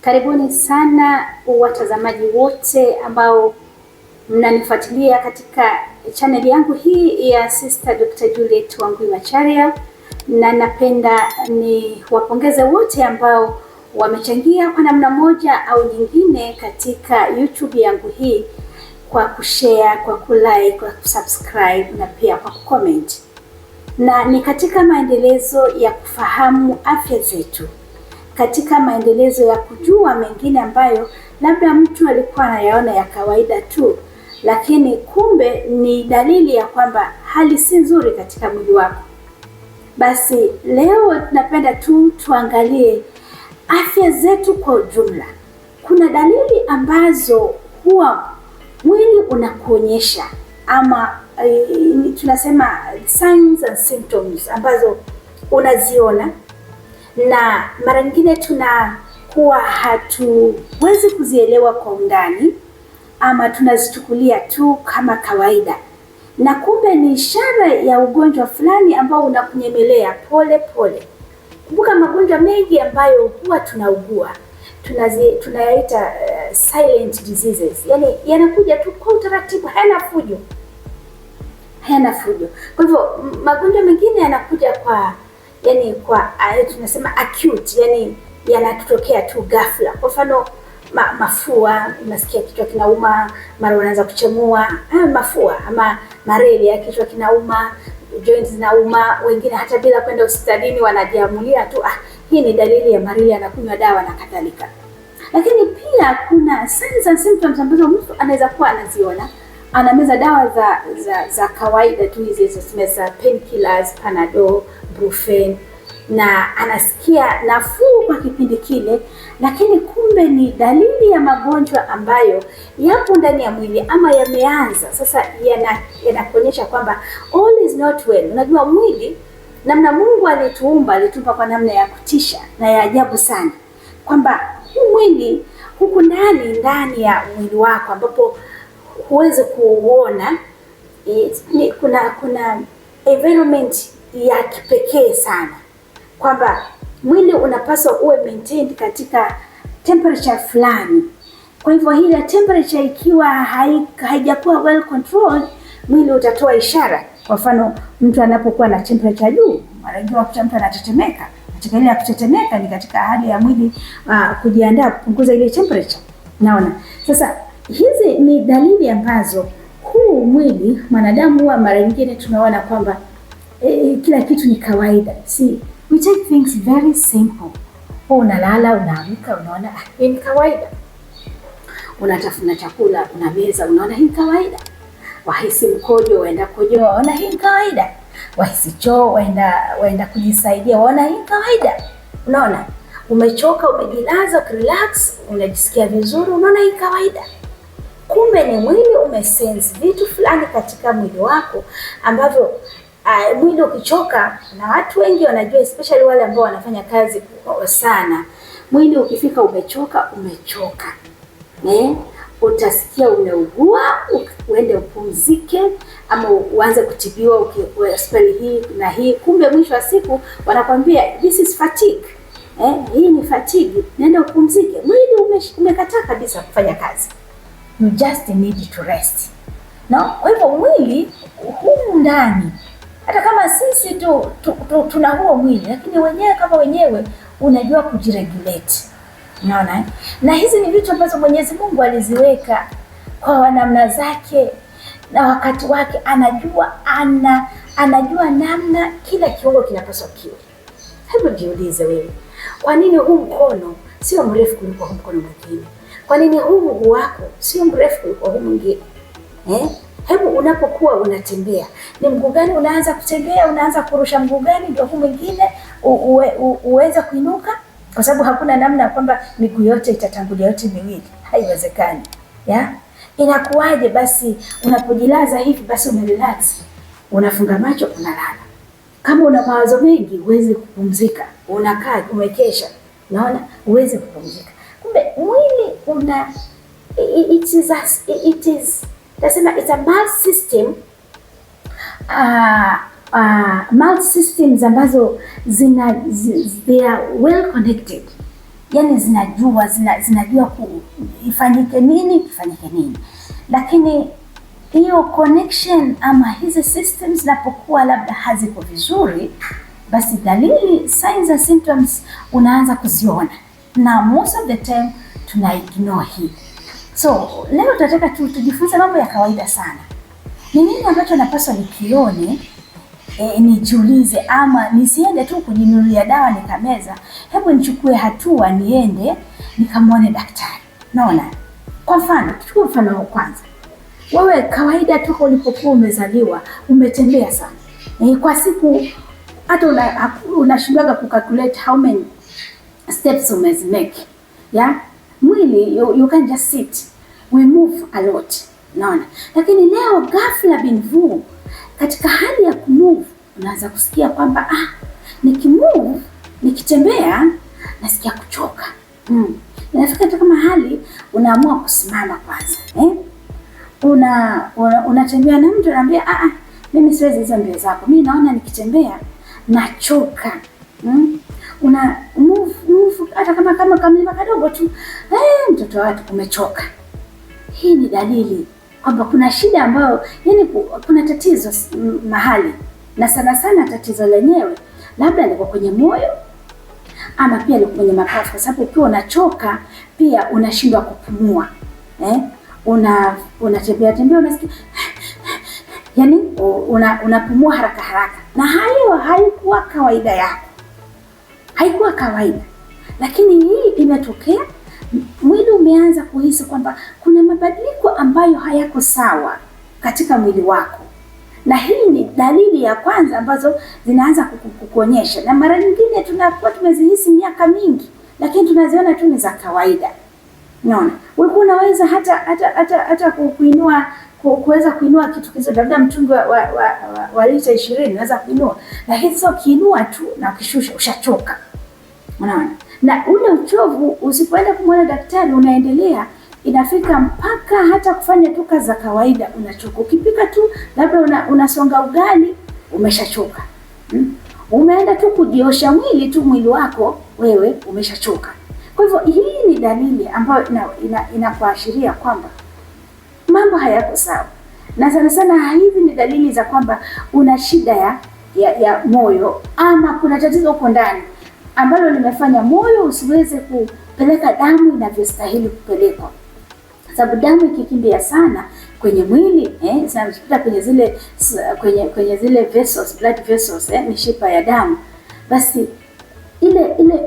Karibuni sana watazamaji wote ambao mnanifuatilia katika channel yangu hii ya Sister Dr. Juliet Wangui Macharia, na napenda ni wapongeze wote ambao wamechangia kwa namna moja au nyingine katika YouTube yangu hii kwa kushare, kwa kulike, kwa kusubscribe na pia kwa kucomment. Na ni katika maendelezo ya kufahamu afya zetu, katika maendelezo ya kujua mengine ambayo labda mtu alikuwa anayaona ya kawaida tu, lakini kumbe ni dalili ya kwamba hali si nzuri katika mwili wako. Basi leo napenda tuangalie afya zetu kwa ujumla. Kuna dalili ambazo huwa mwili unakuonyesha ama tunasema signs and symptoms ambazo unaziona, na mara nyingine tunakuwa hatuwezi kuzielewa kwa undani ama tunazichukulia tu kama kawaida, na kumbe ni ishara ya ugonjwa fulani ambao unakunyemelea pole pole. Kumbuka magonjwa mengi ambayo huwa tunaugua tunayaita silent diseases, yani yanakuja tu kwa utaratibu, hayana fujo. Kwa hivyo magonjwa mengine yanakuja kwa tunasema acute, yani yanatokea tu ghafla. Kwa mfano mafua, unasikia kichwa kinauma, mara unaanza kuchemua, mafua ama malaria, kichwa kinauma, joints zinauma. Wengine hata bila kwenda hospitalini wanajiamulia tu hii ni dalili ya malaria, anakunywa dawa na kadhalika. Lakini pia kuna signs and symptoms ambazo mtu anaweza kuwa anaziona, anameza dawa za kawaida tu, hizi za painkillers, Panadol, Brufen, na anasikia nafuu kwa kipindi kile, lakini kumbe ni dalili ya magonjwa ambayo yapo ndani ya mwili ama yameanza sasa, yanakuonyesha kwamba all is not well. Unajua mwili, namna Mungu alituumba kwa namna ya kutisha na ya ajabu sana, kwamba mwili huku ndani ya mwili wako ambapo huwezi kuuona, kuna environment ya kipekee sana, kwamba mwili unapaswa uwe maintained katika temperature fulani. Kwa hivyo ile temperature ikiwa haijakuwa well controlled, mwili utatoa ishara. Kwa mfano mtu anapokuwa na temperature juu, mara nyingi mtu anatetemeka. Katika ile ya kutetemeka ni katika hali ya mwili kujiandaa kupunguza ile temperature. Naona sasa hizi ni dalili ambazo huu mwili mwanadamu huwa mara nyingine tunaona kwamba kila kitu ni kawaida. We take things very simple. Unalala, unaamka, unaona hii ni kawaida. Unatafuna chakula, unameza, unaona hii ni kawaida. Wahisi mkojo, waenda kukojoa, waona hii ni kawaida. Wahisi choo, waenda kujisaidia, waona hii ni kawaida. Unaona, umechoka, umejilaza, kurelax, unajisikia vizuri, unaona hii kawaida. Kumbe ni mwili umesense vitu fulani katika mwili wako ambavyo mwili ukichoka, na watu wengi wanajua, especially wale ambao wanafanya kazi sana, mwili ukifika umechoka, utasikia umeugua, uende upumzike ama uanze kutibiwa hospitali hii na hii. Kumbe mwisho wa siku wanakwambia this is fatigue. Hii ni fatigue, nenda upumzike. Mwili umekataa kabisa kufanya kazi. You just need to rest. Kwa hivyo mwili huu ndani, hata kama sisi tuna huo mwili, lakini wenyewe kama wenyewe unajua kujiregulate. Unaona? Na hizi ni vitu ambazo Mwenyezi Mungu aliziweka kwa namna zake na wakati wake. Anajua namna kila kiungo kinapaswa kiwe. Hebu jiulize wewe, kwa nini huu mkono sio mrefu kuliko huu mkono mwingine? Kwa nini huu mguu wako sio mrefu kuliko huu mwingine? Hebu unapokuwa unatembea, ni mguu gani unaanza kutembea, unaanza kurusha mguu gani ndio huu mwingine uweze kuinuka? Kwa sababu hakuna namna kwamba miguu yote itatangulia yote miwili. Haiwezekani. Inakuwaje basi unapojilaza hivi basi umerelax, unafunga macho, unalala? Kama una mawazo mengi huwezi kupumzika, unakaa umekesha, unaona huwezi kupumzika. Kumbe mwili it's a multi-system multi systems ambazo they are well connected. yani zinajua ifanyike nini. Lakini hiyo connection ama hizi systems zinapokuwa labda haziko vizuri, basi dalili, signs and symptoms unaanza kuziona, na most of the time tuna ignore hii. So leo tunataka tujifunze mambo ya kawaida sana. Ni nini ambacho napaswa nikione, nijiulize, ama nisiende tu kujinunulia dawa nikameza, hebu nichukue hatua niende nikamwone daktari. Naona kwa mfano, tuchukue mfano wa kwanza. Wewe kawaida tu ulipokuwa umezaliwa umetembea sana. Kwa siku hata unashindwaga kucalculate how many steps umezimake. Yeah? Mwili, you can just sit. We move a lot. Naona. Lakini leo ghafla bin vu, katika hali ya kumove, unaanza kusikia kwamba nikitembea nasikia kuchoka. Inafika tu kama hali unaamua kusimama kwanza. Unatembea na mtu anambia mimi siwezi hizo mbio zako. Mimi naona nikitembea nachoka. Una move hata kama kamlima kadogo tu. Mtoto watu umechoka. Hii ni dalili kwamba kuna shida ambayo, yani kuna tatizo mahali, na sana tatizo lenyewe labda liko kwenye moyo ama pia liko kwenye mapafu, kwa sababu ukiwa unachoka pia unashindwa kupumua. Unatembea unasikia yani unapumua haraka, na hayo haikuwa kawaida yako, haikuwa kawaida. Lakini hii imetokea, mwili umeanza kuhisi kwamba kuna mabadiliko ambayo hayako sawa katika mwili wako, na hii ni dalili ya kwanza ambazo zinaanza kukuonyesha. Na mara nyingine tunakuwa tumezihisi miaka mingi, lakini tunaziona tu ni za kawaida. Unaona, ulikuwa unaweza hata kuweza kuinua kitu kizito, labda mtungi wa lita 20 unaweza kuinua, lakini sasa ukiinua tu na ukishusha ushachoka. Unaona, na ule uchovu usipoenda kumwona daktari unaendelea, inafika mpaka hata kufanya tu kazi za kawaida unachoka. Ukipika tu labda unasonga ugali umeshachoka. Umeenda tu kujiosha mwili wako wewe umeshachoka. Kwa hivyo hii ni dalili ambayo inakuashiria kwamba mambo hayako sawa. Na sana hizi ni dalili za kwamba una shida ya moyo, ama kuna tatizo huko ndani ambalo limefanya moyo usiweze kupeleka damu inavyostahili kupelekwa. Sababu damu ikikimbia sana kwenye mwili, zinapita kwenye zile vessels, blood vessels, mishipa ya damu, basi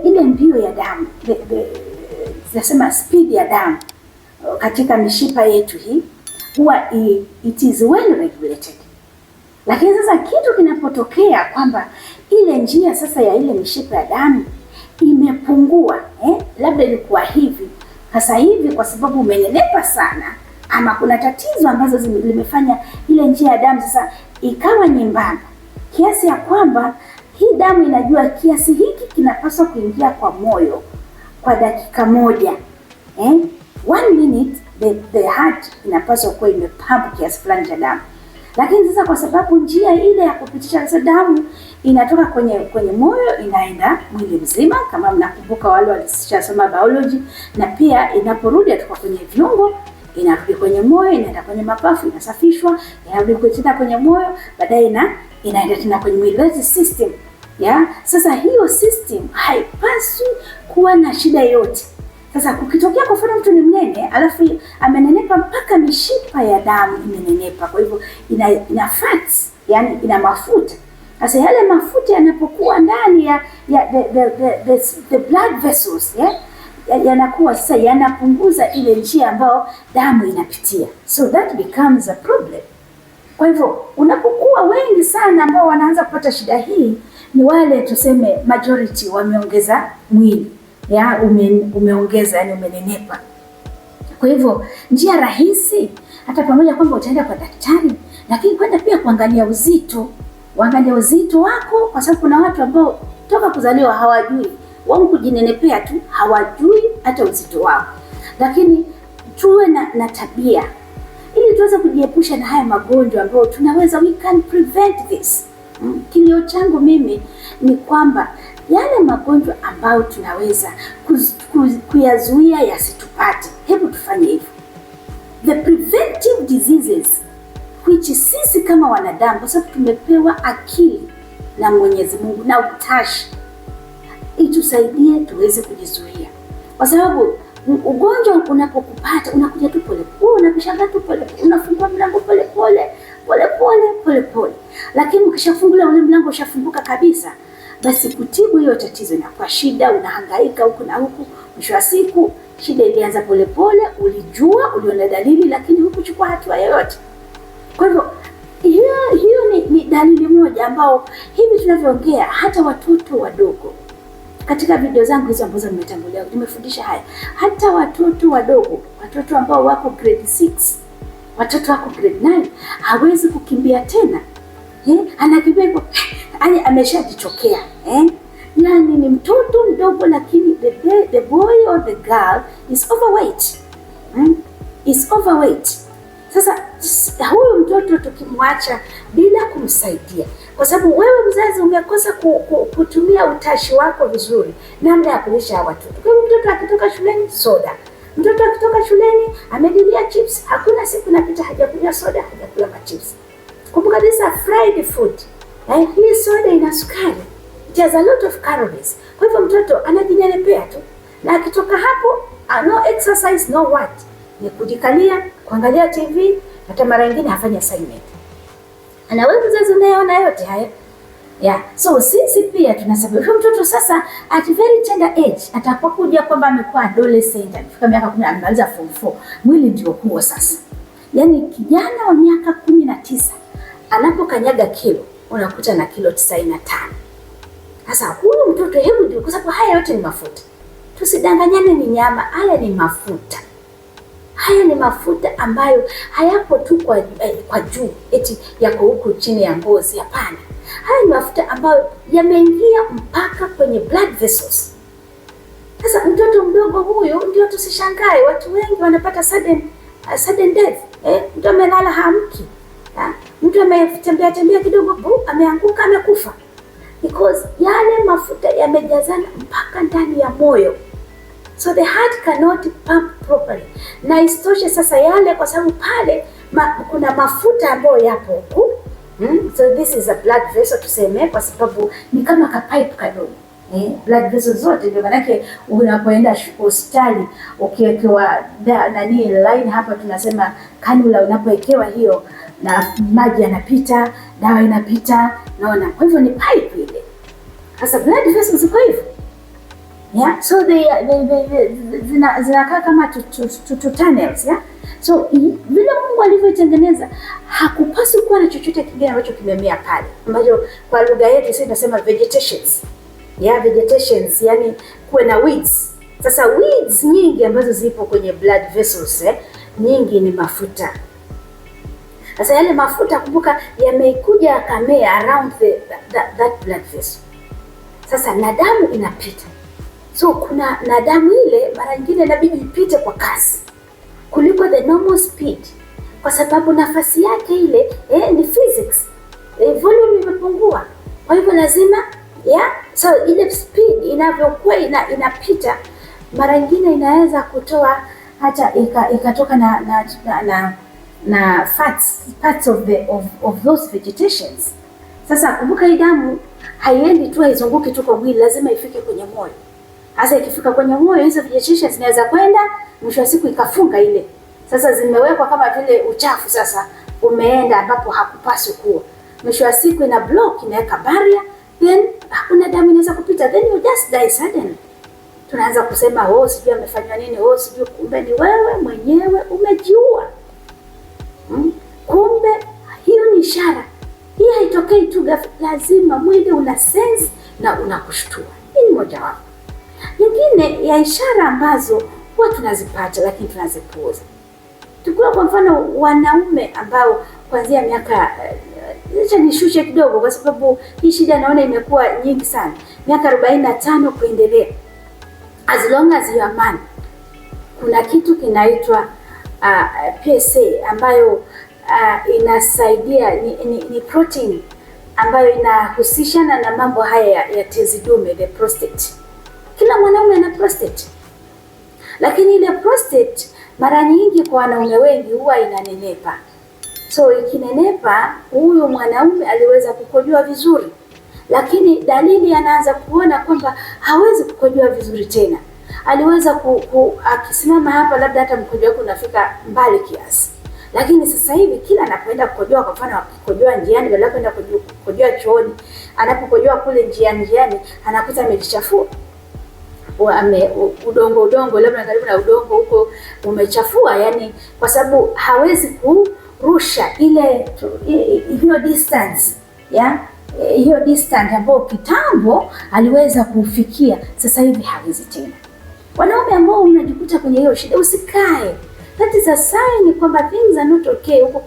ile mbio ya damu, tunasema speed ya damu katika mishipa yetu hii huwa it is well regulated. Lakini sasa kitu kinapotokea kwamba ile njia sasa ya ile mishipa ya damu imepungua, labda ilikuwa hivi, sasa hivi kwa sababu umenenepa sana, ama kuna tatizo ambazo limefanya ile njia ya damu sasa ikawa nyembamba, kiasi ya kwamba hii damu inajua kiasi hiki kinapaswa kuingia kwa moyo kwa dakika moja. 1 minute the heart inapaswa kuwa imepump kiasi fulani cha damu. Lakini sasa kwa sababu njia ile ya kupitisha damu inatoka kwenye moyo inaenda mwili mzima, kama mnakumbuka wale walishasoma biology, na pia inaporudi kutoka kwenye viungo inarudi kwenye moyo, inaenda kwenye mapafu, inasafishwa, inarudi tena kwenye moyo, baadaye inaenda tena kwenye mwili. That's system. Sasa hiyo system haipaswi kuwa na shida yote. Sasa kukitokea kwa mfano mtu ni mnene, alafu amenenepa mpaka mishipa ya damu imenenepa, kwa hivyo ina fats, yani ina mafuta. Sasa yale mafuta yanapokuwa ndani ya the blood vessels, yanakuwa sasa yanapunguza ile njia ambayo damu inapitia, so that becomes a problem. Kwa hivyo unapokuwa wengi sana ambao wanaanza kupata shida hii, ni wale tuseme majority wameongeza mwili, umeongeza, yani umenenepa. Kwa hivyo njia rahisi, hata pamoja kwamba utaenda kwa daktari, lakini kwenda pia kuangalia uzito. Waangalia uzito wako, kwa sababu kuna watu ambao toka kuzaliwa hawajui, wao kujinenepea tu, hawajui hata uzito wao. Lakini tuwe na tabia ili tuweze kujiepusha na haya magonjwa ambayo we can prevent this. Kilio changu mimi ni kwamba yale magonjwa ambayo tunaweza kuyazuia yasitupate. Hebu tufanye hivyo. The preventive diseases which sisi kama wanadamu, kwa sababu tumepewa akili na Mwenyezi Mungu na utashi, itusaidie tuweze kujizuia, kwa sababu ugonjwa unapokupata unakuja tu pole pole, unabishaga tu pole pole, unafungua mlango pole pole pole pole pole pole, lakini ukishafungula ule mlango ushafunguka kabisa, basi kutibu hiyo tatizo inakuwa shida, unahangaika huku na huku. Mwisho wa siku shida ilianza pole pole, ulijua, uliona dalili, lakini hukuchukua hatua yoyote. Kwa hivyo hiyo ni dalili moja ambao hivi tunavyoongea hata watoto wadogo, katika video zangu hizo ambazo nimetangulia nimefundisha haya, hata watoto wadogo, watoto ambao wako grade 6, watoto wako grade 9, hawezi kukimbia tena. Anakimbia hivyo, ameshajichokea. Yani ni mtoto mdogo, lakini the boy or the girl is overweight. Is overweight. Sasa huyu mtoto tukimwacha bila kumsaidia, kwa sababu wewe mzazi umekosa kutumia utashi wako vizuri namna ya kulisha watoto. Kwa hiyo mtoto akitoka shuleni soda, mtoto akitoka shuleni amedilia chips, hakuna siku napita hajakunywa soda, hajakula chips. Kumbuka this is fried food. Hii soda ina sukari. It has a lot of calories. Kwa hivyo mtoto anajinenepea tu, na akitoka hapo no exercise, no what, ni kujikalia, kuangalia TV, hata mara nyingine hafanya assignment. Na wewe mzazi unayeona yote haya, so sisi pia tunasababisha mtoto sasa at very tender age, atakapokuja kwamba amekuwa adolescent, amefika miaka 10, amemaliza form 4, mwili ndio huo sasa. Yani kijana wa miaka 19 anapokanyaga kilo, unakuta na kilo 95. Sasa huyu mtoto, hebu ndio, kwa sababu haya yote ni mafuta. Tusidanganyane, ni nyama, haya ni mafuta. Haya ni mafuta ambayo hayapo tu kwa juu eti yako huku chini ya ngozi, hapana. Haya ni mafuta ambayo yameingia mpaka kwenye blood vessels. Sasa mtoto mdogo huyo, ndio tusishangae watu wengi wanapata sudden death. Mtu amelala hamki. Mtu ametembea kidogo, ameanguka, amekufa. Because yale mafuta yamejazana mpaka ndani ya moyo. So the heart cannot pump properly. Na istoshe sasa yale, kwa sababu pale kuna mafuta ambayo yapo huku. So this is a blood vessel tuseme, kwa sababu ni kama ka pipe kadogo. Blood vessels zote ndio manake unapoenda hospitali ukiwekewa line hapa tunasema cannula, unapowekewa hiyo na maji yanapita, dawa inapita, naona. Kwa hivyo ni pipe ile. Sasa blood vessels ziko hivyo. So zinakaa kama tunnels, So vile Mungu alivyotengeneza, hakupaswi kuwa na chochote kingine ambacho kimemea pale, ambacho kwa lugha yetu sisi tunasema vegetations. Vegetations, yani kuwe na weeds. Sasa weeds nyingi ambazo zipo kwenye blood vessels, nyingi ni mafuta. Sasa yale mafuta, kumbuka, yamekuja yakamea around that blood vessel. Sasa na damu inapita. So kuna na damu ile mara nyingine inabidi ipite kwa kasi kuliko the normal speed, kwa sababu nafasi yake ile ni physics. Volume imepungua. Kwa hivyo lazima so ile speed inavyokuwa inapita, mara nyingine inaweza kutoa hata ikatoka na parts of those vegetations. Sasa kumbuka, hii damu haiendi tu, haizunguki tu kwa mwili, lazima ifike kwenye moyo. Sasa ikifika kwenye moyo, hizo vegetations zinaweza kwenda, mwisho wa siku ikafunga ile. Sasa zimewekwa kama vile uchafu, sasa umeenda ambapo hakupaswi kuwa. Mwisho wa siku ina block, inaweka barrier, then hakuna damu inaweza kupita, then you just die suddenly. Tunaanza kusema sijui amefanywa nini, sijui, kumbe ni wewe mwenyewe umejiua. Kumbe hiyo ni ishara. Hii haitokei tu ghafla, lazima mwili una sense na unakushtua. Hii ni moja wapo. Nyingine ya ishara ambazo huwa tunazipata lakini tunazipuuza. Tukua kwa mfano wanaume ambao kuanzia miaka acha nishushe kidogo kwa sababu hii shida naona imekuwa nyingi sana. Miaka 45 kuendelea. As long as you are man. Kuna kitu kinaitwa PSA ambayo inasaidia ni protein ambayo inahusishana na mambo haya ya tezi dume, the prostate. Kila mwanaume ana prostate, lakini ile prostate mara nyingi kwa wanaume wengi huwa inanenepa. So ikinenepa, huyu mwanaume aliweza kukojoa vizuri, lakini dalili anaanza kuona kwamba hawezi kukojoa vizuri tena. Aliweza akisimama hapa, labda hata mkojo wake unafika mbali kiasi, lakini sasa hivi kila anapoenda kukojoa, kwa mfano akikojoa njiani, badala kwenda kukojoa chooni, anapokojoa kule njiani anakuta amejichafua. Udongo labda karibu na udongo huko umechafua, yani kwa sababu hawezi kurusha hiyo distance hiyo distance ambayo kitambo aliweza kufikia, sasa hivi hawezi tena. Wanaume ambao mnajikuta kwenye hiyo shida, usikae. That is a sign kwamba things are not okay huko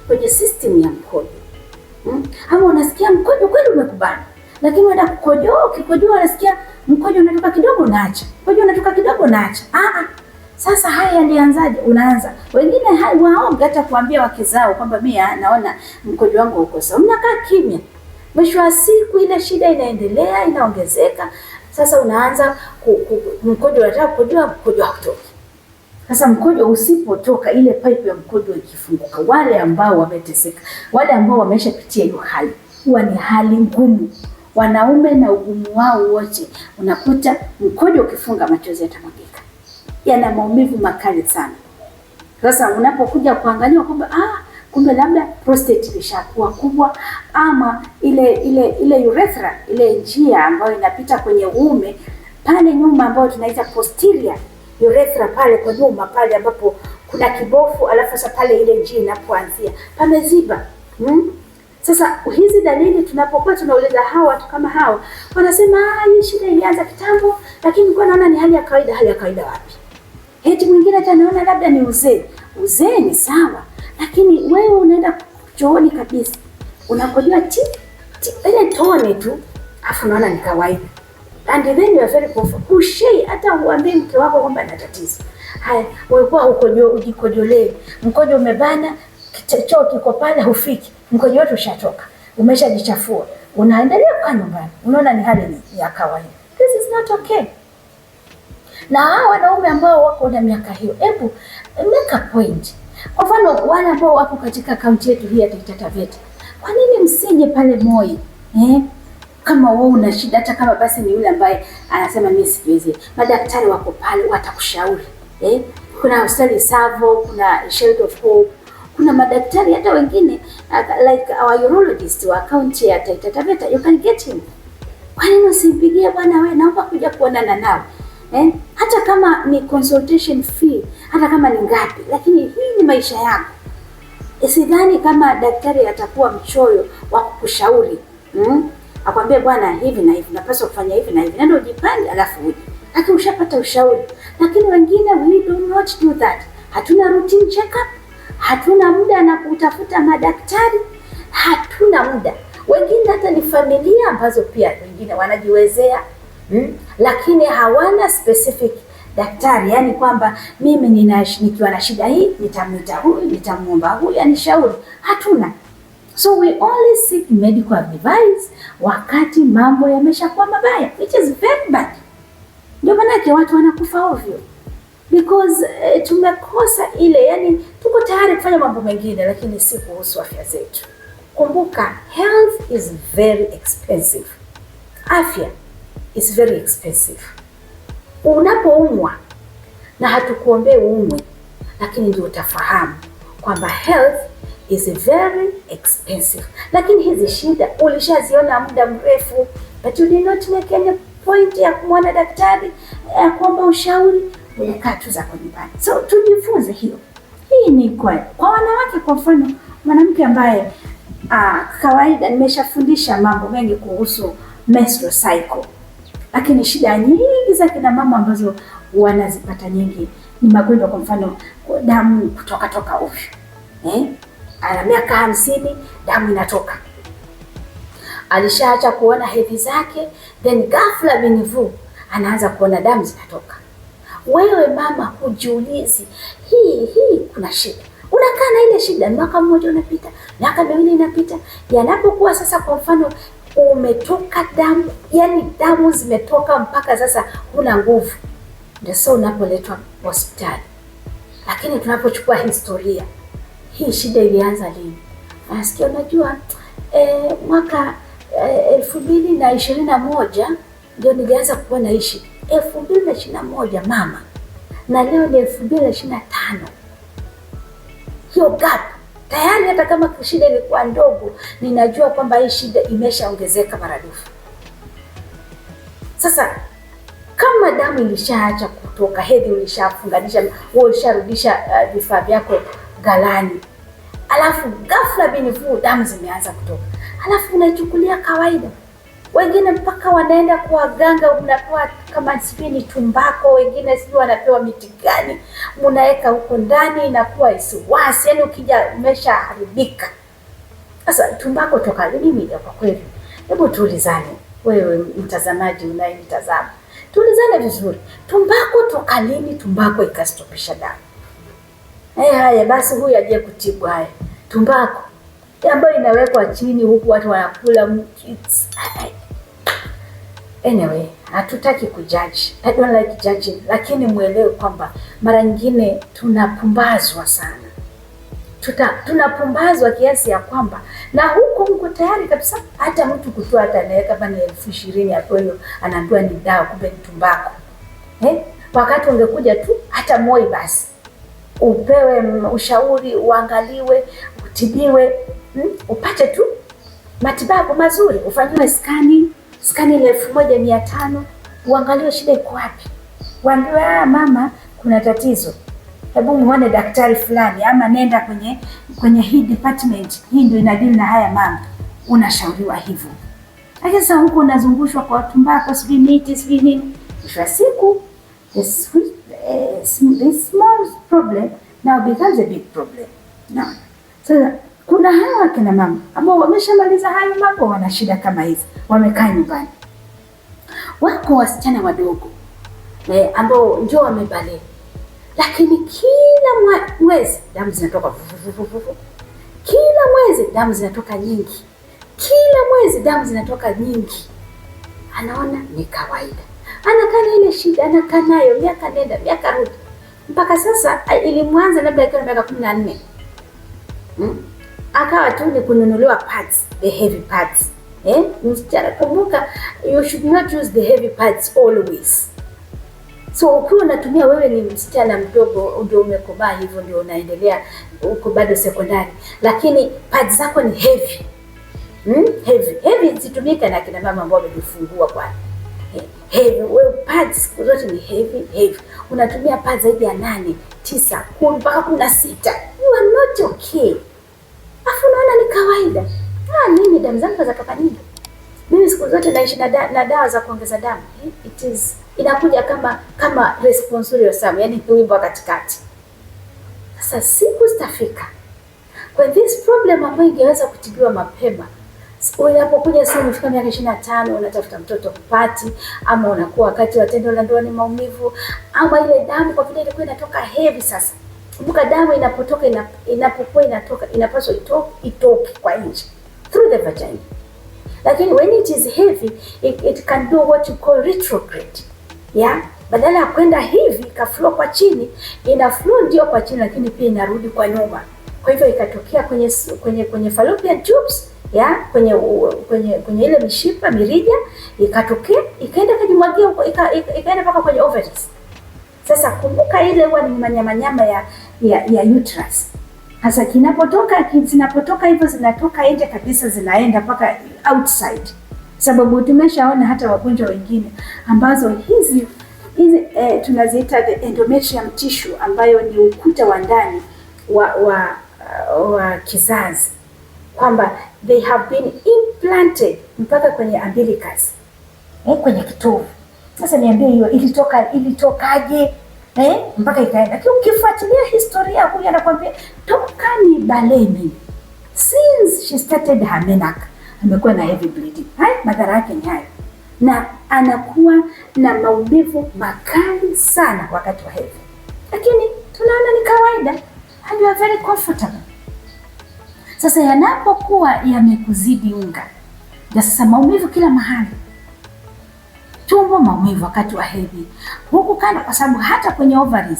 kwenye system ya mkojo. Ama unasikia mkojo kweli umekubana, lakini unaenda kukojoa, ukikojoa unasikia mkojo unatoka kidogo unaacha. Mkojo unatoka kidogo unaacha. Sasa haya yalianzaje? Unaanza. Wengine waoga hata kuambia wake zao kwamba mimi naona mkojo wangu uko sawa. Mnakaa kimya. Mwisho wa siku ile shida inaendelea, inaongezeka. Sasa unaanza mkojo unataka kukojoa, mkojo hautoki. Sasa mkojo usipotoka, ile pipe ya mkojo ikifunguka, wale ambao wameteseka, wale ambao wameshapitia hiyo hali, huwa ni hali ngumu. Wanaume na ugumu wao wote, unakuta mkojo ukifunga, machozi yatamwagika. Yana maumivu makali sana. Sasa unapokuja kuangalia kwamba kumbe labda prostate ilishakuwa kubwa, ama ile urethra, ile njia ambayo inapita kwenye uume pale nyuma, ambayo tunaita posterior urethra, pale kwa nyuma pale ambapo kuna kibofu, alafu sasa pale ile njia inapoanzia pameziba. Sasa hizi dalili tunapokuwa tunauliza watu kama hao, wanasema hii shida ilianza kitambo, lakini kwa naona ni hali ya kawaida. Hali ya kawaida wapi? Eti mwingine atanaona labda ni uzee. Uzee ni sawa, lakini wewe unaenda chooni kabisa, unakojoa ile tone tu, afu unaona ni kawaida. And then you are very comfortable. Hata uambie mke wako kwamba ana tatizo. Haya, wewe kwa ujikojolee. Mkojo umebana, choo kiko pale hufiki. Mkojo wote ushatoka. Umeshajichafua. Unaendelea kwa nyumbani. Unaona ni hali ya kawaida. This is not okay. Na hao wanaume ambao wako na miaka hiyo, hebu make a point. Kwa mfano wale ambao wako katika kaunti yetu hii ya Taita Taveta, kwa nini msije pale Moi? Kama wewe una shida, hata kama basi ni yule ambaye anasema mimi siwezi, madaktari wako pale watakushauri. Kuna hospitali Savo, kuna Shelter of Hope, kuna madaktari hata wengine like our urologist wa kaunti ya Taita Taveta, you can get him. Kwa nini usimpigie bwana, wewe naomba kuja kuonana nao? Hata kama ni consultation fee, hata kama ni ngapi, lakini hii ni maisha yako. Sidhani kama daktari atakuwa mchoyo wa kukushauri. Akwambie bwana, hivi na hivi unapaswa kufanya hivi na hivi, nenda ujipange alafu uje. Lakini ushapata ushauri. Lakini wengine we do not do that. Hatuna routine check-up, hatuna muda na kutafuta madaktari, hatuna muda. Wengine hata ni familia ambazo pia wengine wanajiwezea, lakini hawana specific daktari, yani kwamba mimi nikiwa na shida hii nitamwita huyu, nitamuomba huyu anishauri. Hatuna. So we only seek medical advice wakati mambo yameshakuwa mabaya, which is very bad. Ndio maana watu wanakufa ovyo, because tumekosa ile, yani tuko tayari kufanya mambo mengine, lakini si kuhusu afya zetu. Kumbuka, health is very expensive. Afya is very expensive. Unapoumwa, na hatukuombee uumwe, lakini ndio utafahamu kwamba health is very expensive. Lakini hizi shida ulishaziona muda mrefu, but you did not make any point ya kumwona daktari, ya kuomba ushauri, unakaa tu zako nyumbani. So tujifunze hiyo. Hii ni kwa wanawake. Kwa mfano, mwanamke ambaye kawaida nimeshafundisha mambo mengi kuhusu menstrual cycle, lakini shida nyingi za kina mama ambazo wanazipata nyingi ni magonjwa. Kwa mfano, damu kutoka ovyo. Ana miaka 50, damu inatoka. Alishaacha kuona hedhi zake, then ghafla binivu anaanza kuona damu zinatoka. Wewe mama hujiulizi, hii kuna shida. Una unakaa na ile shida, mwaka mmoja unapita, miaka miwili inapita. Yanapokuwa sasa, kwa mfano umetoka damu, yani damu zimetoka mpaka sasa huna nguvu, ndio sasa unapoletwa hospitali. Lakini tunapochukua historia, hii shida ilianza lini? Nasikia unajua mwaka 2021 ndio nilianza kuona hii shida. 2021 mama, na leo ni 2025. Hiyo gap tayari, hata kama shida ilikuwa ndogo, ninajua kwamba hii shida imeshaongezeka maradufu. Sasa kama damu ilishaacha kutoka, hedhi ulishafunganisha, wewe ulisharudisha vifaa vyako galani, alafu ghafla binifu damu zimeanza kutoka, alafu unaichukulia kawaida. Wengine mpaka wanaenda kwa waganga, unapewa kama sipini tumbako, wengine sijui wanapewa miti gani, mnaweka huko ndani, inakuwa isiwasi, yani ukija umeshaharibika. Sasa tumbako toka lini? Kwa kweli, hebu tuulizane, wewe mtazamaji unayenitazama, tuulizane vizuri, tumbako toka lini tumbako ikastopisha damu? Haya basi, huyu aje kutibu. Haya tumbako ambayo inawekwa chini huku watu wanakula. Anyway, hatutaki kujudge. I don't like judging, lakini muelewe kwamba mara nyingine tunapumbazwa sana. Tunapumbazwa kiasi ya kwamba na huko mko tayari kabisa hata mtu kutoa, hata anaweka kama ni 20,000 hapo, hiyo anaambiwa ni dawa, kumbe ni tumbako. Wakati ungekuja tu hata Moi basi upewe ushauri, uangaliwe, utibiwe, upate tu matibabu mazuri, ufanyiwe skani ile 1500, uangaliwe shida iko wapi. Waambiwe mama, kuna tatizo, hebu muone daktari fulani, ama nenda kwenye hii department, hii ndio inadili na haya mama. Unashauriwa hivyo. Lakini sasa huko unazungushwa kwa tumbako, sijui miti, sijui nini. Mwisho wa siku this small problem now becomes a big problem. Naona sasa kuna hawa kina mama ambao wameshamaliza hayo mambo, wana shida kama hizi, wamekaa nyumbani. Wako wasichana wadogo ambao njoo wamebalehe, lakini kila mwezi damu zinatoka, kila mwezi damu zinatoka nyingi, kila mwezi damu zinatoka nyingi. Anaona ni kawaida, anakaa na ile shida, anakaa nayo miaka nenda miaka rudi, mpaka sasa ilimwanza labda akiwa miaka 14. Akawa tu ni kununuliwa pads, the heavy pads. Msichana, kumbuka, you should not use the heavy pads always. So ukiwa unatumia, wewe ni msichana mdogo, ndio umekomaa hivyo, ndio unaendelea uko bado sekondari, lakini pads zako ni heavy. Heavy zitumika na kina mama ambao wamejifungua kwa heavy. Wewe pads zote ni heavy. Unatumia pads zaidi ya 8, 9, 10 mpaka 16. You are not okay. Afu unaona ni kawaida. Mimi damu zangu za kapa nyingi. Mimi siku zote naishi na dawa za kuongeza damu. Inakuja kama responsory sana, yani wimbo katikati. Sasa siku zitafika when this problem ambayo ingeweza kutibiwa mapema, unapokuja sasa umefika miaka 25, unatafuta mtoto kupati, ama unakuwa wakati wa tendo la ndoa ni maumivu, ama ile damu kwa vile ilikuwa inatoka heavy. Sasa kumbuka, damu inapotoka, inapokuwa inatoka, inapaswa itoke kwa nje through the vagina, lakini when it is heavy it can do what you call retrograde. Badala ya kwenda hivi ka flow kwa chini, ina flow ndio kwa chini, lakini pia inarudi kwa nyuma. Kwa hivyo ikatokea kwenye fallopian tubes, kwenye ile mishipa mirija, ikatokea ikaenda kujimwagia huko, ikaenda mpaka kwenye ovaries. Sasa kumbuka, ile huwa ni manyama ya uterus. Sasa zinapotoka hivyo, zinatoka nje kabisa, zinaenda mpaka outside. Sababu tumeshaona hata wagonjwa wengine ambazo hizi tunaziita the endometrium tissue, ambayo ni ukuta wa ndani wa kizazi, kwamba they have been implanted mpaka kwenye umbilicus, kwenye kitovu. Sasa niambie, hiyo ilitokaje mpaka ikaenda? Lakini ukifuatilia historia, huyu anakuambia toka ni baleni, since she started her menarche amekuwa na heavy bleeding. Madhara yake ni hayo, na anakuwa na maumivu makali sana wakati wa hedhi, lakini tunaona ni kawaida. and you are very comfortable. Sasa yanapokuwa yamekuzidi unga, ndio sasa maumivu kila mahali, tumbo maumivu wakati wa hedhi huku kando, kwa sababu hata kwenye ovaries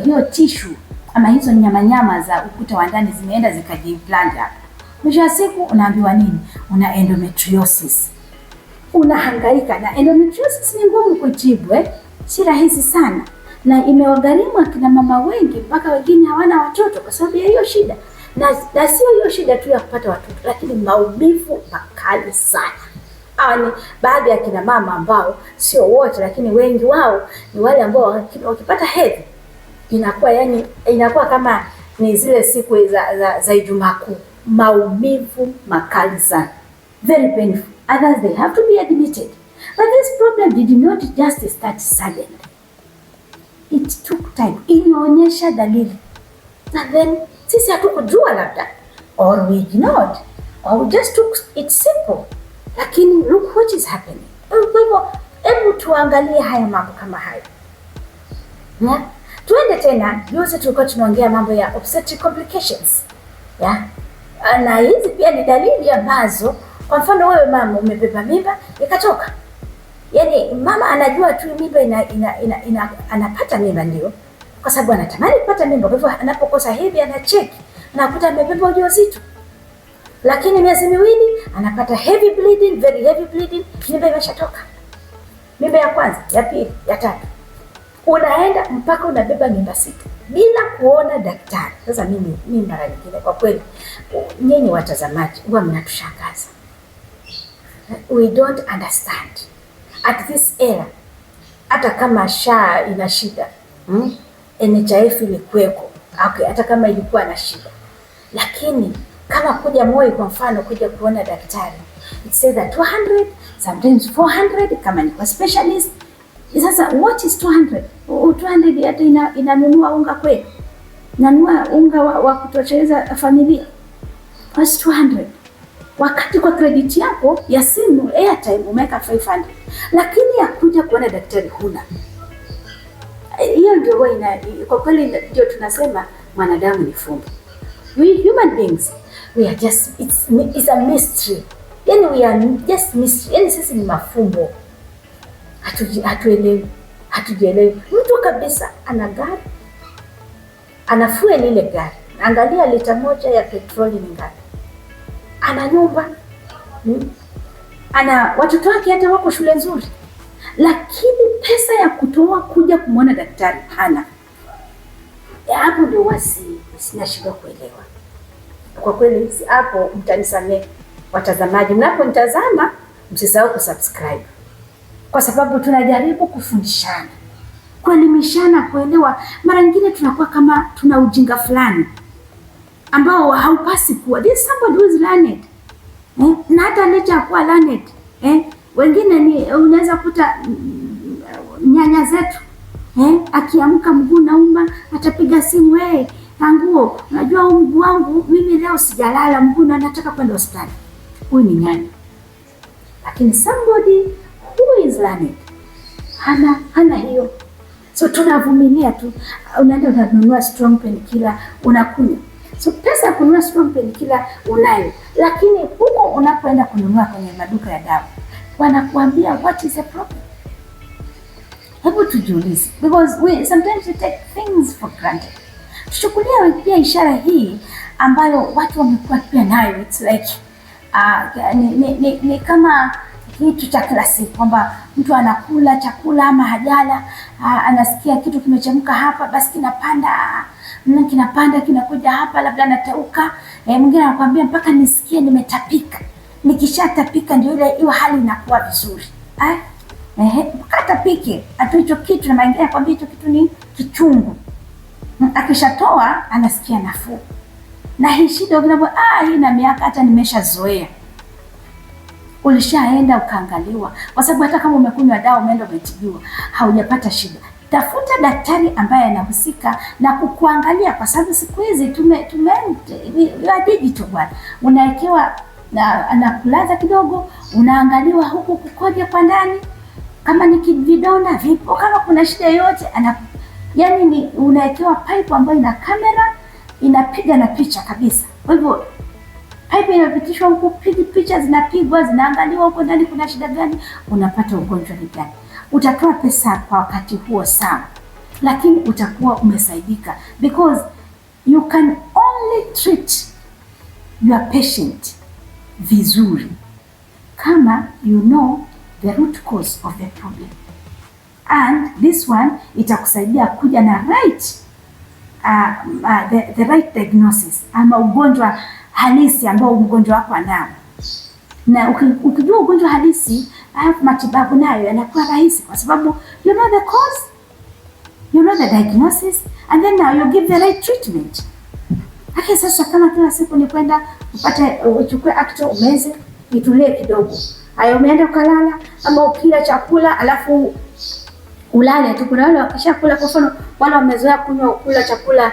hiyo tissue ama hizo nyama za ukuta wa ndani zimeenda zikajiimplant hapa. Mwisho wa siku unaambiwa nini? Una endometriosis. Unahangaika na endometriosis. Ni ngumu kutibu, si rahisi sana, na imewagharimu akina mama wengi, mpaka wengine hawana watoto kwa sababu ya hiyo shida. Na sio hiyo shida tu ya kupata watoto, lakini maumivu makali sana. Ni baadhi ya kina mama ambao, sio wote lakini wengi wao, ni wale ambao wakipata hedhi inakuwa kama ni zile siku za Ijumaa Kuu. Maumivu makali sana, very painful. Others, they have to be admitted. But this problem did not just start suddenly. It took time. Ilionyesha dalili, and then sisi hatukujua labda, or we ignored, or we just took it simple. Lakini look what is happening. Kwa hivyo hebu tuangalie haya mambo kama hayo. Tuende tena, juzi tulikuwa tunaongea mambo ya obstetric complications. Na hizi pia ni dalili ambazo, kwa mfano wewe mama umebeba mimba ikatoka. Yaani mama anajua tu mimba anapata mimba, ndio kwa sababu anatamani kupata mimba. Kwa hivyo anapokosa hedhi anacheck na kukuta amebeba ujauzito. Lakini miezi miwili anapata heavy bleeding, very heavy bleeding, mimba imeshatoka. Mimba ya kwanza, ya pili, ya tatu. Unaenda mpaka unabeba mimba 6 bila kuona daktari. Sasa mimi mara nyingine kwa kweli, nyinyi watazamaji huwa mnatushangaza. We don't understand at this era. Hata kama SHA ina shida, NHIF ilikuweko, okay, hata kama ilikuwa na shida, lakini kama kuja Moi kwa mfano kuja kuona daktari, it says that 200, sometimes 400 kama ni kwa specialist. Sasa what is 200? 200 hata inanunua unga kweli? Nanunua unga wa kutosheleza familia? What's 200? Wakati kwa credit yako ya simu airtime umeweka 500, lakini ya kuja kuona daktari huna. Hiyo ndio kwa kweli ndio tunasema mwanadamu ni fumbo. We human beings, we are just, it's a mystery. Yani we are just mystery. Yani sisi ni mafumbo. Hatujielewi. Mtu kabisa ana gari, anafua ile gari, angalia lita moja ya petroli ni ngapi. Ana nyumba, ana watoto wake hata wako shule nzuri, lakini pesa ya kutoa kuja kumwona daktari hana. Hapo ndio sinashindwa kuelewa. Kwa kweli hapo mtanisamehe watazamaji, mnaponitazama msisahau kusubscribe, kwa sababu tunajaribu kufundishana, kuelimishana, kuelewa. Mara nyingine tunakuwa kama tuna ujinga fulani ambao haupasi kuwa. This somebody who is learned. Na hata licha ya kuwa learned, wengine ni unaweza kuta nyanya zetu, akiamka mguu nauma atapiga simu, Anguo, unajua mguu wangu mimi leo sijalala, mguu na nataka kwenda hospitali. Huyu ni nyanya. Lakini somebody who is learned hana hiyo. So tunavumilia tu. Unaenda unanunua strong painkiller unakunywa. So pesa ya kununua strong painkiller unayo, lakini huko unapoenda kununua kwenye maduka ya dawa wanakuambia what is the problem. Hebu tujiulize, because sometimes we take things for granted. Tuchukulia pia ishara hii ambayo watu wamekuwa pia nayo, it's like ni kama kitu cha kila siku, kwamba mtu anakula chakula ama hajala, anasikia kitu kimechemka hapa, basi kinapanda kinakuja hapa, labda anatauka. Mwingine anakuambia mpaka nisikie nimetapika, nikishatapika ndio ile hali inakuwa vizuri. Katapike atu hicho kitu, na mwingine anakuambia hicho kitu ni kichungu. Akishatoa anasikia nafuu. Na hii shida unapo hii na miaka hata nimeshazoea. Ulishaenda ukaangaliwa, kwa sababu hata kama umekunywa dawa umeenda umetibiwa haujapata shida, tafuta daktari ambaye anahusika na kukuangalia, kwa sababu siku hizi digital bwana. Unawekewa na anakulaza kidogo, unaangaliwa huku kukoje kwa ndani, kama ni vidonda vipo, kama kuna shida yoyote Yani ni unawekewa pipe ambayo ina kamera inapiga na picha kabisa. Kwa hivyo pipe inapitishwa huko, picha zinapigwa, zinaangaliwa huko ndani kuna shida gani, unapata ugonjwa ni gani. Utatoa pesa kwa wakati huo sawa, lakini utakuwa umesaidika, because you can only treat your patient vizuri kama you know the root cause of the problem, and this one itakusaidia kuja na the right diagnosis ama ugonjwa halisi ambao mgonjwa wako anao. Na ukijua ugonjwa halisi, matibabu nayo yanakuwa rahisi, kwa sababu you know the cause, you know the diagnosis, and then now you give the right treatment. Haki sasa, kama kila siku ni kwenda uchukue Acto umeze, itulie kidogo, hayo umeenda ukalala, ama ukila chakula alafu ulale tu. Kuna wale wakishakula, kwa mfano wale wamezoea kula chakula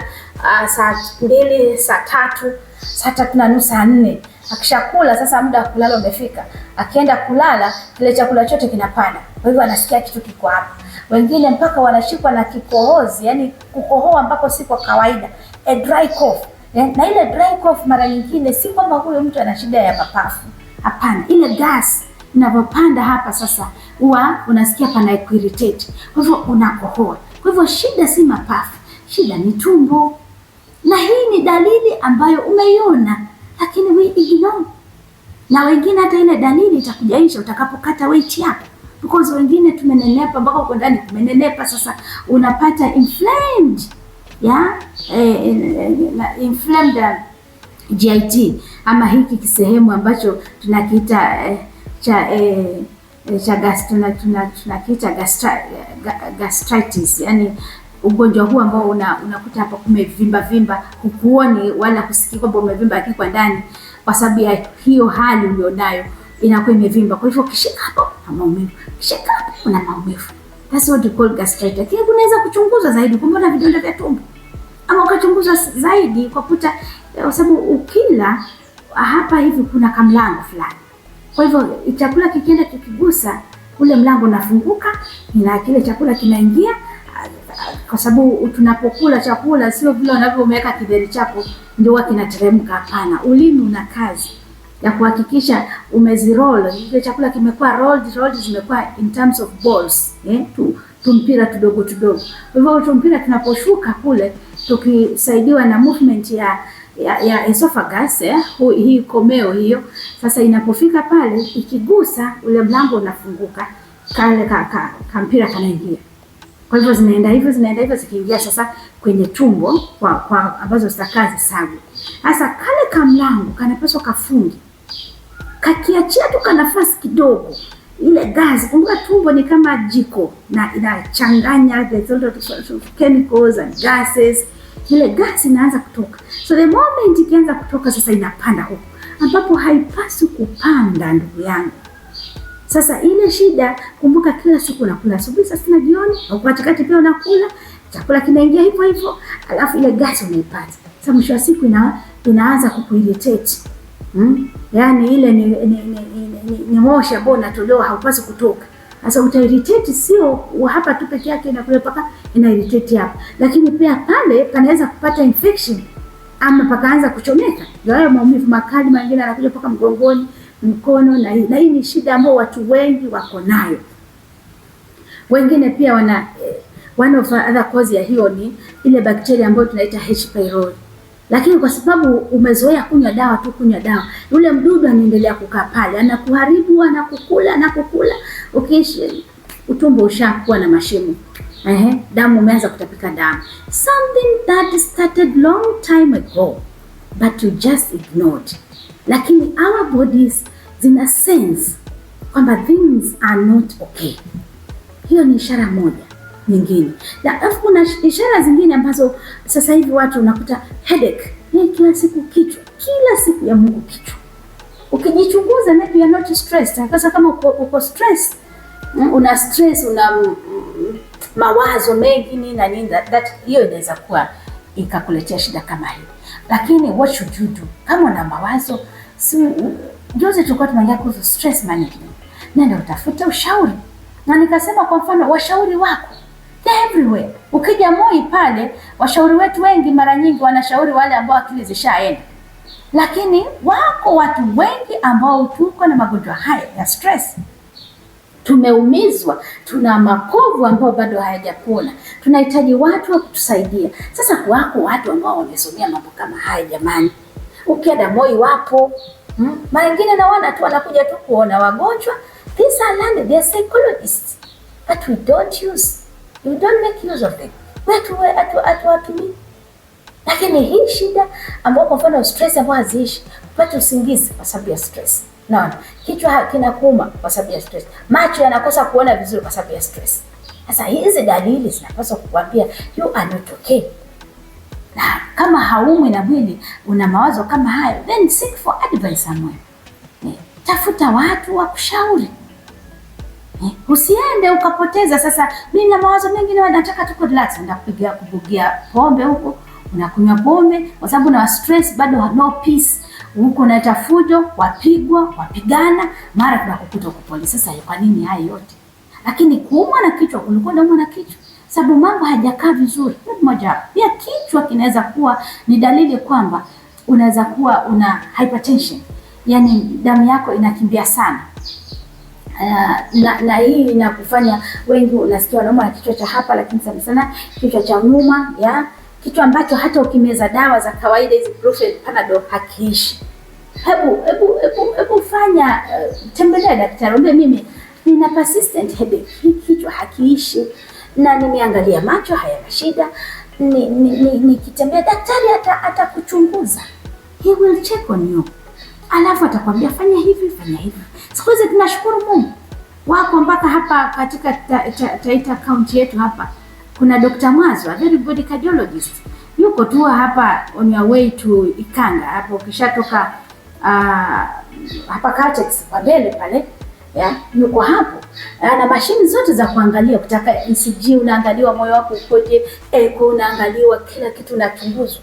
saa 2, saa 3, saa 3:30, saa 4. Akishakula sasa muda wa kulala umefika, akienda kulala kile chakula chote kinapanda, kwa hivyo anasikia kitu kiko hapa. Wengine mpaka wanashikwa na kikohozi, yani kukohoa ambako si kwa kawaida, a dry cough. Na ile dry cough mara nyingine si kwamba huyo mtu ana shida ya mapafu, hapana, ile gas inavyopanda hapa sasa huwa unasikia pana irritate, kwa hivyo unakohoa. Kwa hivyo shida si mapafu, shida ni tumbo, na hii ni dalili ambayo umeiona lakini we ignore. Na wengine hata ile dalili itakujaisha utakapokata weight yako, because wengine tumenenepa mpaka uko ndani kumenenepa. Sasa unapata inflamed inflamed GIT, ama hiki kisehemu ambacho tunakiita tunakiita gastritis, yani ugonjwa huu ambao unakuta hapa kumevimba, hukuoni wala kusikia kwamba umevimba, lakini kwa ndani kwa sababu ya hiyo hali ulionayo inakuwa imevimba. Kwa hivyo kishika hapo na maumivu, kishika hapo kuna maumivu. That's what we call gastritis. Lakini unaweza kuchunguza zaidi kuona vidonda vya tumbo, ama ukachunguza zaidi kwa kuta, kwa sababu ukila hapa hivi kuna kamlango fulani. Kwa hivyo chakula kikienda kikigusa ule mlango unafunguka na kile chakula kinaingia, kwa sababu tunapokula chakula sio vile unavyomweka kideri chako ndio huwa kinateremka. Hapana, ulimi una kazi ya kuhakikisha umeziroll ile chakula, kimekuwa rolled, zimekuwa in terms of balls, tumpira tudogo. Kwa hivyo tumpira tunaposhuka kule, tukisaidiwa na movement ya esophagus, hii komeo hiyo, sasa inapofika pale ikigusa ule mlango unafunguka, kale kampira kanaingia. Kwa hivyo zinaenda hivyo zikiingia sasa kwenye tumbo kwa ambazo zitakazi sagu. Sasa kale kamlango kanapaswa kafungi, kakiachia tu kanafasi kidogo, ile gas, kumbuka tumbo ni kama jiko na inachanganya the sort of chemicals and gases. Ile gas inaanza kutoka, so the moment ikianza kutoka sasa inapanda huko ambapo haipaswi kupanda, ndugu yangu. Sasa ile shida, kumbuka kila siku unakula asubuhi, saa 6 na jioni, au katikati pia unakula chakula kinaingia hivyo, alafu ile gas unaipata. Sasa mwisho wa siku inaanza kukuirritate. Yaani ile ni moshi ambao unatolewa, haupaswi kutoka. Sasa utairritate, sio hapa tu peke yake, inakule paka ina irritate hapa, lakini pia pale panaweza kupata infection ama pakaanza kuchomeka. Ndio hayo maumivu makali mengine yanakuja paka mgongoni, mkono, na hii ni shida ambayo watu wengi wako nayo. Wengine pia one of other cause ya hiyo ni ile bakteria ambayo tunaita H pylori. Lakini kwa sababu umezoea kunywa dawa, yule mdudu anaendelea kukaa pale, anakuharibu, anakukula. Ukiishi utumbo ushakuwa na mashimo. Damu umeanza kutapika damu. Something that started long time ago but you just ignored. Lakini our bodies zina sense kwamba things are not okay. Hiyo ni ishara moja nyingine. Na kuna ishara zingine ambazo sasa hivi watu unakuta headache, kila siku kichwa, kila siku ya Mungu kichwa. Ukijichunguza maybe you are not stressed. Sasa kama uko stress, una stress, una mawazo mengi nini that hiyo inaweza kuwa ikakuletea shida kama hiyo. Lakini what should you do kama una mawazo? Juzi tulikuwa tunaongea kuhusu stress management. Nenda utafuta ushauri. Na nikasema kwa mfano washauri wako everywhere. Ukija Moi pale, washauri wetu wengi mara nyingi wanashauri wale ambao akili zishaenda, lakini wako watu wengi ambao tuko na magonjwa haya ya stress. Tumeumizwa, tuna makovu ambao bado hayajapona, tunahitaji watu wa kutusaidia. Sasa wako watu ambao wamesomea mambo kama haya jamani. Ukienda Moi wapo, mara nyingine naona tu wanakuja tu kuona wagonjwa. These are learned, they are psychologists, but we don't make use of them. Watu. Lakini hii shida ambayo kwa mfano stress ambayo haziishi, upate usingizi kwa sababu ya stress. Naona kichwa kinakuuma kwa sababu ya stress. Macho yanakosa kuona vizuri kwa sababu ya stress. Sasa hizi dalili zinapaswa kukwambia you are not okay. Na kama haumwi na mwili una mawazo kama hayo, then seek for advice somewhere. Tafuta watu wa kushauri. Usiende ukapoteza sasa mimi na mawazo mengi na nataka tu relax, ndakupigia kubugia pombe huko, unakunywa pombe kwa sababu na stress bado no peace. Huko unaleta fujo, wapigwa, wapigana, mara tunakukuta kwa polisi. Sasa kwa nini haya yote? Lakini kuumwa na kichwa, kulikuwa naumwa na kichwa sababu mambo hayajakaa vizuri. Moja pia kichwa kinaweza kuwa ni dalili kwamba unaweza kuwa una hypertension, yani damu yako inakimbia sana. Na hii inakufanya wengi unasikia wanaumwa na kichwa cha hapa, lakini sana sana kichwa cha nyuma, ya kichwa ambacho hata ukimeza dawa za kawaida hizi Brufen, Panadol hakiishi. Hebu fanya tembelea daktari, ombe mimi nina persistent headache, hii kichwa hakiishi na nimeangalia macho hayana shida, nikitembea daktari atakuchunguza, he will check on you, alafu atakwambia fanya hivi. Siku hizi tunashukuru Mungu wako mpaka hapa katika Taita County yetu hapa kuna Dr. Mwazo, a very good cardiologist. Yuko tu hapa on your way to Ikanga hapo, ukishatoka hapa Katex pale ya yuko hapo. Na mashini zote za kuangalia, kutaka ECG unaangaliwa, moyo wako ukoje, echo unaangaliwa, kila kitu unachunguzwa.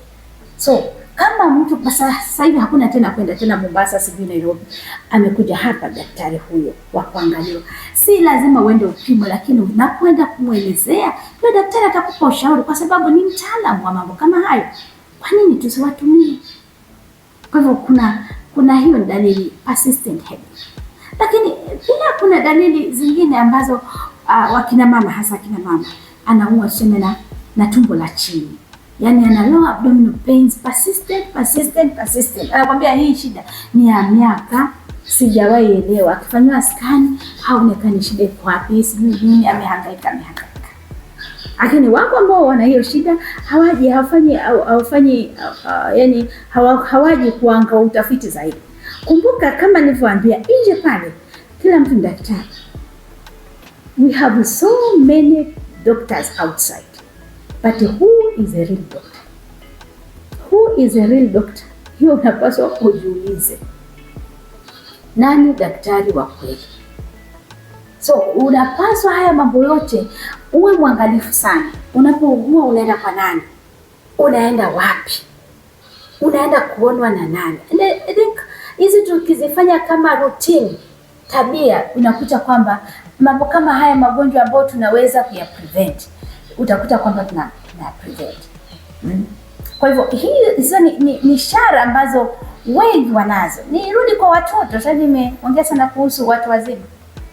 So kama mtu sasa hivi hakuna tena kwenda tena Mombasa sijui Nairobi, amekuja hapa daktari huyo wa kuangaliwa. Si lazima uende upimo, lakini unapoenda kumwelezea yule daktari atakupa ushauri kwa sababu ni mtaalamu wa mambo kama hayo. Kwa nini tusiwatumie? Kwa hivyo kuna hiyo dalili persistent headache. Lakini pia kuna dalili zingine ambazo wakina mama, hasa kina mama anaumwa tuseme na tumbo la chini. Yani ana low abdominal pains persistent. Anakuambia hii shida ni ya miaka, sijawahi elewa. Akifanywa scan haonekani shida iko wapi, sijui nini, amehangaika. Lakini wako ambao wana hiyo shida hawaji kuanga utafiti zaidi. Kumbuka kama nilivyoambia nje pale, kila mtu ni daktari. We have so many doctors outside. But who is a real doctor? Who is a real doctor? Hiyo unapaswa kujiulize. Nani daktari wa kweli? So unapaswa haya mambo yote uwe mwangalifu sana. Unapougua unaenda kwa nani? Unaenda wapi? Unaenda kuonwa na nani? I think hizi tukizifanya kama routine, tabia, unakuta kwamba mambo kama haya magonjwa ambayo tunaweza kuyaprevent, utakuta kwamba tuna prevent. Kwa hivyo hizo ni ishara ambazo wengi wanazo. Nirudi kwa watoto, sasa nimeongea sana kuhusu watu wazima.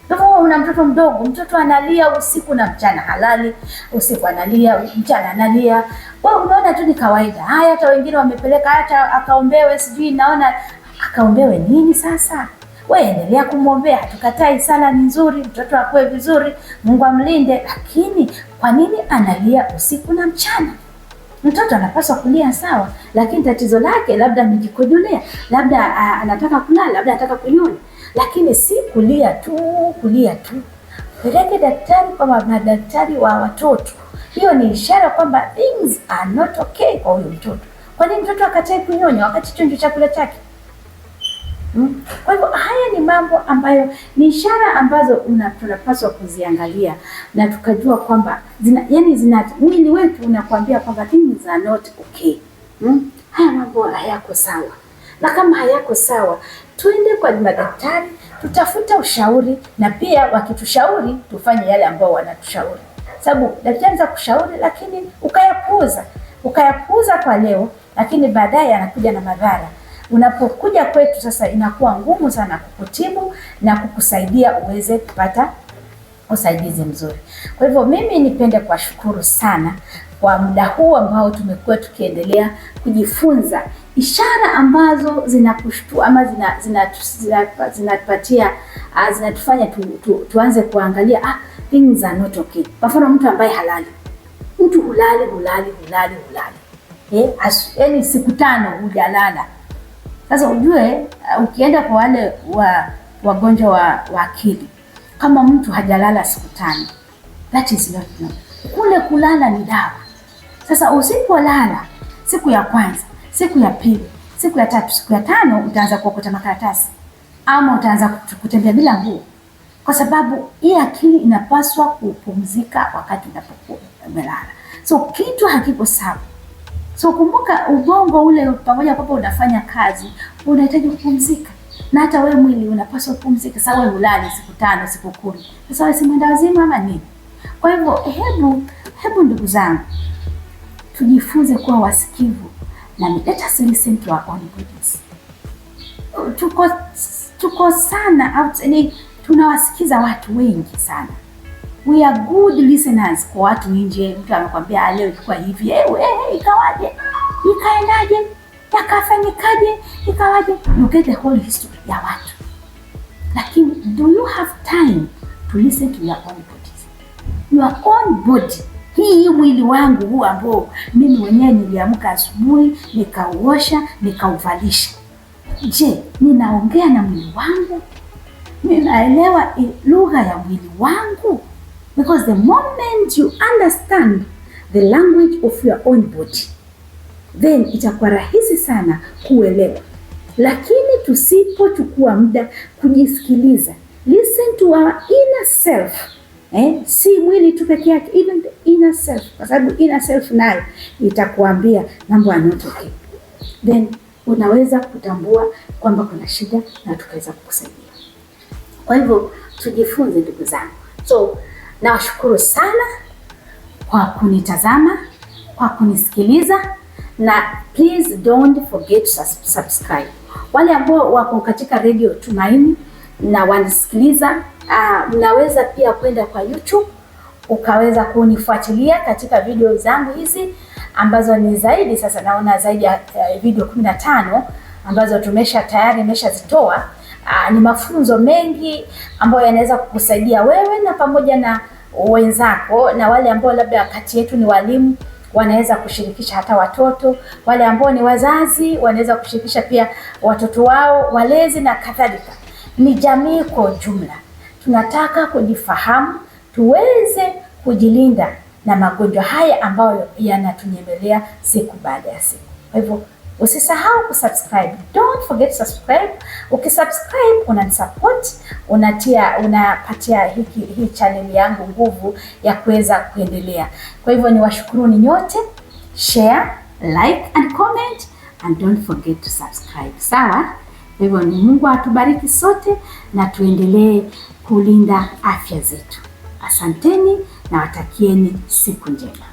Kama una mtoto mdogo, mtoto analia usiku na mchana, halali, usiku analia, mchana analia, wewe unaona tu ni kawaida. Hata wengine wamepeleka hata akaombewe, sijui naona akaombewe nini sasa? Wewe endelea kumwombea, tukatai, sala ni nzuri, mtoto akue vizuri, Mungu amlinde, lakini kwa nini analia usiku na mchana? Mtoto anapaswa kulia sawa, lakini tatizo lake labda amejikojolea, labda anataka kulala, labda anataka kunyonya, lakini si kulia tu. Peleke daktari kwa daktari wa watoto. Hiyo ni ishara kwamba things are not okay kwa huyo mtoto. Kwa nini mtoto akatai kunyonya wakati hicho ndio chakula chake? Kwa hivyo haya ni mambo ambayo ni ishara ambazo tunapaswa kuziangalia na tukajua kwamba mwili wetu unakuambia kwamba things are not okay. Haya mambo hayako sawa. Na kama hayako sawa, tuende kwa madaktari, tutafuta ushauri, na pia wakitushauri tufanye yale ambao wanatushauri. sababu daktari anaweza kushauri lakini ukayapuuza kwa leo, lakini baadaye anakuja na madhara. Unapokuja kwetu sasa inakuwa ngumu sana kukutibu na kukusaidia uweze kupata usaidizi mzuri. Kwa hivyo mimi nipende kuwashukuru sana kwa muda huu ambao tumekuwa tukiendelea kujifunza ishara ambazo zinakushtua ama zinatupatia zinatufanya tuanze kuangalia things are not okay. Kwa mfano mtu ambaye halali, mtu hulali yaani siku 5 hujalala. Sasa ujue ukienda kwa wale wagonjwa wa akili, kama mtu hajalala siku 5, that is not normal. Kule kulala ni dawa. Sasa usipolala siku ya kwanza, siku ya pili, siku ya 3, siku ya 5 utaanza kuokota makaratasi ama utaanza kutembea bila nguo, kwa sababu hii akili inapaswa kupumzika wakati unapokuwa umelala. So kitu hakiko sawa. So kumbuka, ubongo ule pamoja kwamba unafanya kazi, unahitaji kupumzika, na hata wewe mwili unapaswa kupumzika. Sasa wewe ulali siku 5, siku 10, sasa wewe si mwenda wazimu ama nini? Kwa hivyo hebu ndugu zangu, tujifunze kuwa wasikivu na let us listen to our own bodies. Tuko sana out, tunawasikiza watu wengi sana. We are good listeners kwa watu nje. Mtu anakuambia leo ilikuwa hivi, ikawaje, ikaendaje, yakafanyikaje, ikawaje, you get the whole history ya watu. Lakini do you have time to listen to your own bodies? Your own body. Hii mwili wangu huu ambao mimi mwenyewe niliamka asubuhi, nikauosha, nikauvalisha. Je, ninaongea na mwili wangu? Ninaelewa lugha ya mwili wangu? Because the moment you understand the language of your own body, then itakuwa rahisi sana kuelewa. Lakini tusipochukua muda kujisikiliza, listen to our inner self, si mwili tu peke yake, even the inner self, kwa sababu inner self nayo itakuambia mambo yanayotoka, then unaweza kutambua kwamba kuna shida na tukaweza kukusaidia. Kwa hivyo tujifunze ndugu zangu. So nawashukuru sana kwa kunitazama, kwa kunisikiliza, na please don't forget to subscribe. Wale ambao wako katika Radio Tumaini na wanisikiliza, mnaweza pia kwenda kwa YouTube ukaweza kunifuatilia katika video zangu hizi ambazo ni zaidi, sasa naona zaidi ya video 15 ambazo tayari nimeshazitoa. Ni mafunzo mengi ambayo yanaweza kukusaidia wewe na pamoja na wenzako, na wale ambao labda kati yetu ni walimu wanaweza kushirikisha hata watoto, wale ambao ni wazazi wanaweza kushirikisha pia watoto wao, walezi na kadhalika. Ni jamii kwa ujumla. Tunataka kujifahamu, tuweze kujilinda na magonjwa haya ambayo yanatunyemelea siku baada ya siku. Kwa hivyo usisahau kusubscribe. Don't forget to subscribe. Ukisubscribe unanisupport, unapatia hii channel yangu nguvu ya kuweza kuendelea. Kwa hivyo niwashukuruni nyote. Share, like and comment, and don't forget to subscribe. Sawa? Kwa hivyo ni Mungu atubariki sote na tuendelee kulinda afya zetu. Asanteni na watakieni siku njema.